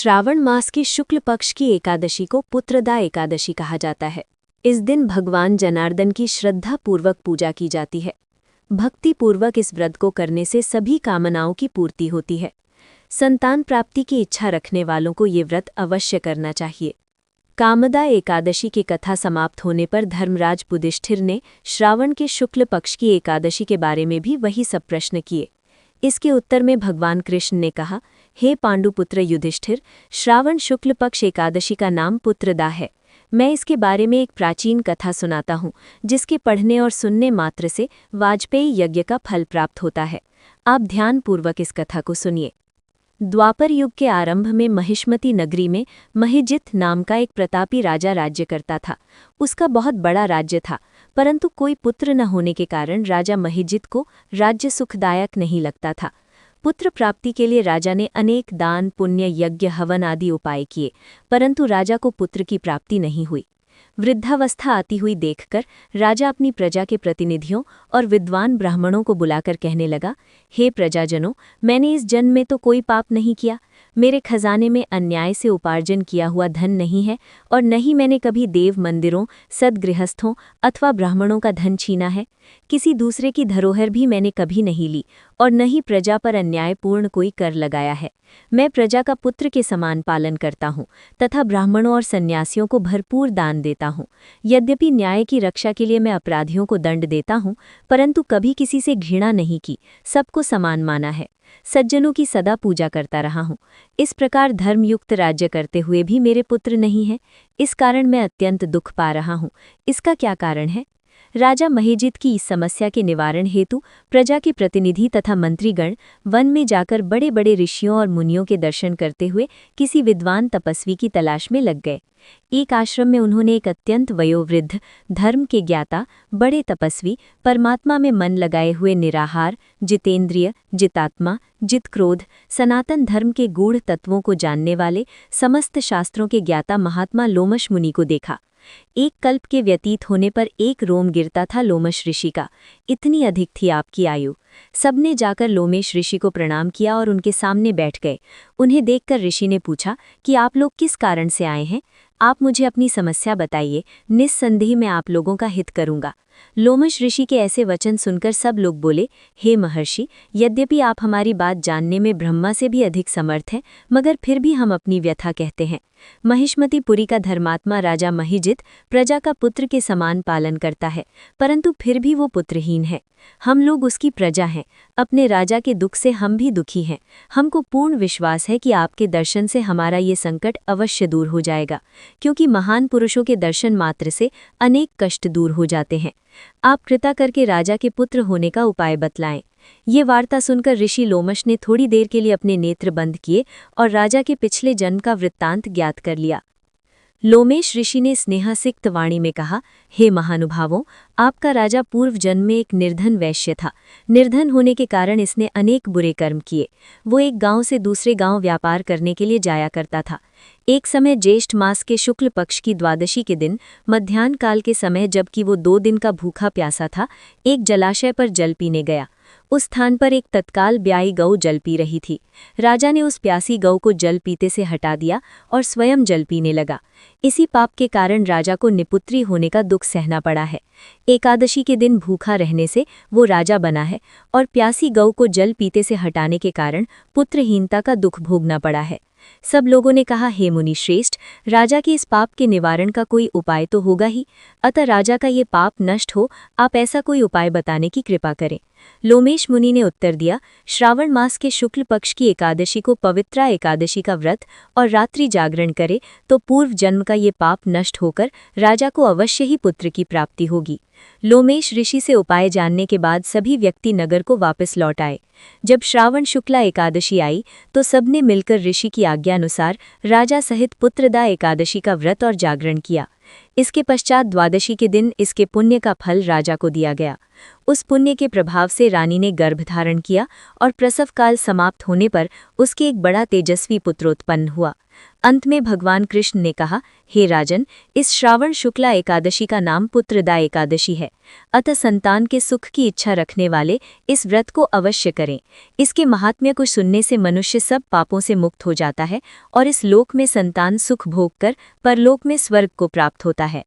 श्रावण मास की शुक्ल पक्ष की एकादशी को पुत्रदा एकादशी कहा जाता है। इस दिन भगवान जनार्दन की श्रद्धापूर्वक पूजा की जाती है। भक्तिपूर्वक इस व्रत को करने से सभी कामनाओं की पूर्ति होती है। संतान प्राप्ति की इच्छा रखने वालों को ये व्रत अवश्य करना चाहिए। कामदा एकादशी की कथा समाप्त होने पर धर्मराज युधिष्ठिर ने श्रावण के शुक्ल पक्ष की एकादशी के बारे में भी वही सब प्रश्न किए। इसके उत्तर में भगवान कृष्ण ने कहा, हे पांडुपुत्र युधिष्ठिर, श्रावण शुक्ल पक्ष एकादशी का नाम पुत्रदा है। मैं इसके बारे में एक प्राचीन कथा सुनाता हूँ, जिसके पढ़ने और सुनने मात्र से वाजपेयी यज्ञ का फल प्राप्त होता है। आप ध्यानपूर्वक इस कथा को सुनिए। द्वापर युग के आरंभ में महिष्मती नगरी में महिजित नाम का एक प्रतापी राजा राज्य करता था। उसका बहुत बड़ा राज्य था, परंतु कोई पुत्र न होने के कारण राजा महिजित को राज्य सुखदायक नहीं लगता था। पुत्र प्राप्ति के लिए राजा ने अनेक दान, पुण्य, यज्ञ, हवन आदि उपाय किए, परंतु राजा को पुत्र की प्राप्ति नहीं हुई। वृद्धावस्था आती हुई देखकर राजा अपनी प्रजा के प्रतिनिधियों और विद्वान ब्राह्मणों को बुलाकर कहने लगा, हे प्रजाजनों, मैंने इस जन्म में तो कोई पाप नहीं किया। मेरे खजाने में अन्याय से उपार्जन किया हुआ धन नहीं है और न ही मैंने कभी देव मंदिरों, सद्गृहस्थों अथवा ब्राह्मणों का धन छीना है। किसी दूसरे की धरोहर भी मैंने कभी नहीं ली और न ही प्रजा पर अन्यायपूर्ण कोई कर लगाया है। मैं प्रजा का पुत्र के समान पालन करता हूँ तथा ब्राह्मणों और सन्यासियों को भरपूर दान देता हूँ। यद्यपि न्याय की रक्षा के लिए मैं अपराधियों को दंड देता हूँ, परंतु कभी किसी से घृणा नहीं की, सबको समान माना है। सज्जनों की सदा पूजा करता रहा हूँ। इस प्रकार धर्मयुक्त राज्य करते हुए भी मेरे पुत्र नहीं है। इस कारण मैं अत्यंत दुख पा रहा हूँ। इसका क्या कारण है? राजा महिजित की इस समस्या के निवारण हेतु प्रजा के प्रतिनिधि तथा मंत्रीगण वन में जाकर बड़े बड़े ऋषियों और मुनियों के दर्शन करते हुए किसी विद्वान तपस्वी की तलाश में लग गए। एक आश्रम में उन्होंने एक अत्यंत वयोवृद्ध, धर्म के ज्ञाता, बड़े तपस्वी, परमात्मा में मन लगाए हुए निराहार, जितेंद्रिय, जितात्मा, जितक्रोध, सनातन धर्म के गूढ़ तत्वों को जानने वाले, समस्त शास्त्रों के ज्ञाता महात्मा लोमश मुनि को देखा। एक कल्प के व्यतीत होने पर एक रोम गिरता था लोमश ऋषि का, इतनी अधिक थी आपकी आयु। सबने जाकर लोमेश ऋषि को प्रणाम किया और उनके सामने बैठ गए। उन्हें देखकर ऋषि ने पूछा कि आप लोग किस कारण से आए हैं? आप मुझे अपनी समस्या बताइए, निस्संदेह मैं आप लोगों का हित करूंगा। लोमश ऋषि के ऐसे वचन सुनकर सब लोग बोले, हे महर्षि, यद्यपि आप हमारी बात जानने में ब्रह्मा से भी अधिक समर्थ हैं, मगर फिर भी हम अपनी व्यथा कहते हैं। महिष्मतीपुरी का धर्मात्मा राजा महिजित प्रजा का पुत्र के समान पालन करता है, परंतु फिर भी वो पुत्रहीन है। हम लोग उसकी प्रजा हैं। अपने राजा के दुख से हम भी दुखी हैं। हमको पूर्ण विश्वास है कि आपके दर्शन से हमारा ये संकट अवश्य दूर हो जाएगा, क्योंकि महान पुरुषों के दर्शन मात्र से अनेक कष्ट दूर हो जाते हैं। आप कृपा करके राजा के पुत्र होने का उपाय बतलाएं। ये वार्ता सुनकर ऋषि लोमश ने थोड़ी देर के लिए अपने नेत्र बंद किए और राजा के पिछले जन्म का वृत्तांत ज्ञात कर लिया। लोमेश ऋषि ने स्नेहासिक्त वाणी में कहा, हे महानुभावों, आपका राजा पूर्व जन्म में एक निर्धन वैश्य था। निर्धन होने के कारण इसने अनेक बुरे कर्म किए। वो एक गांव से दूसरे गांव व्यापार करने के लिए जाया करता था। एक समय ज्येष्ठ मास के शुक्ल पक्ष की द्वादशी के दिन मध्याह्न काल के समय, जबकि वो 2 दिन का भूखा प्यासा था, एक जलाशय पर जल पीने गया। उस स्थान पर एक तत्काल ब्याई गऊ जल पी रही थी। राजा ने उस प्यासी गऊ को जल पीते से हटा दिया और स्वयं जल पीने लगा। इसी पाप के कारण राजा को निपुत्री होने का दुख सहना पड़ा है। एकादशी के दिन भूखा रहने से वो राजा बना है और प्यासी गऊ को जल पीते से हटाने के कारण पुत्रहीनता का दुख भोगना पड़ा है। सब लोगों ने कहा, हे मुनि श्रेष्ठ, राजा के इस पाप के निवारण का कोई उपाय तो होगा ही, अतः राजा का ये पाप नष्ट हो, आप ऐसा कोई उपाय बताने की कृपा करें। लोमेश मुनि ने उत्तर दिया, श्रावण मास के शुक्ल पक्ष की एकादशी को पवित्रा एकादशी का व्रत और रात्रि जागरण करे तो पूर्व जन्म का ये पाप नष्ट होकर राजा को अवश्य ही पुत्र की प्राप्ति होगी। लोमेश ऋषि से उपाय जानने के बाद सभी व्यक्ति नगर को वापस लौट आए। जब श्रावण शुक्ला एकादशी आई तो सबने मिलकर ऋषि की आज्ञा अनुसार राजा सहित पुत्रदा एकादशी का व्रत और जागरण किया। इसके पश्चात द्वादशी के दिन इसके पुण्य का फल राजा को दिया गया। उस पुण्य के प्रभाव से रानी ने गर्भ धारण किया और प्रसव काल समाप्त होने पर उसके एक बड़ा तेजस्वी पुत्र उत्पन्न हुआ। अंत में भगवान कृष्ण ने कहा, हे राजन, इस श्रावण शुक्ला एकादशी का नाम पुत्रदा एकादशी है। अतः संतान के सुख की इच्छा रखने वाले इस व्रत को अवश्य करें। इसके महात्म्य को सुनने से मनुष्य सब पापों से मुक्त हो जाता है और इस लोक में संतान सुख भोग कर परलोक में स्वर्ग को प्राप्त होता है।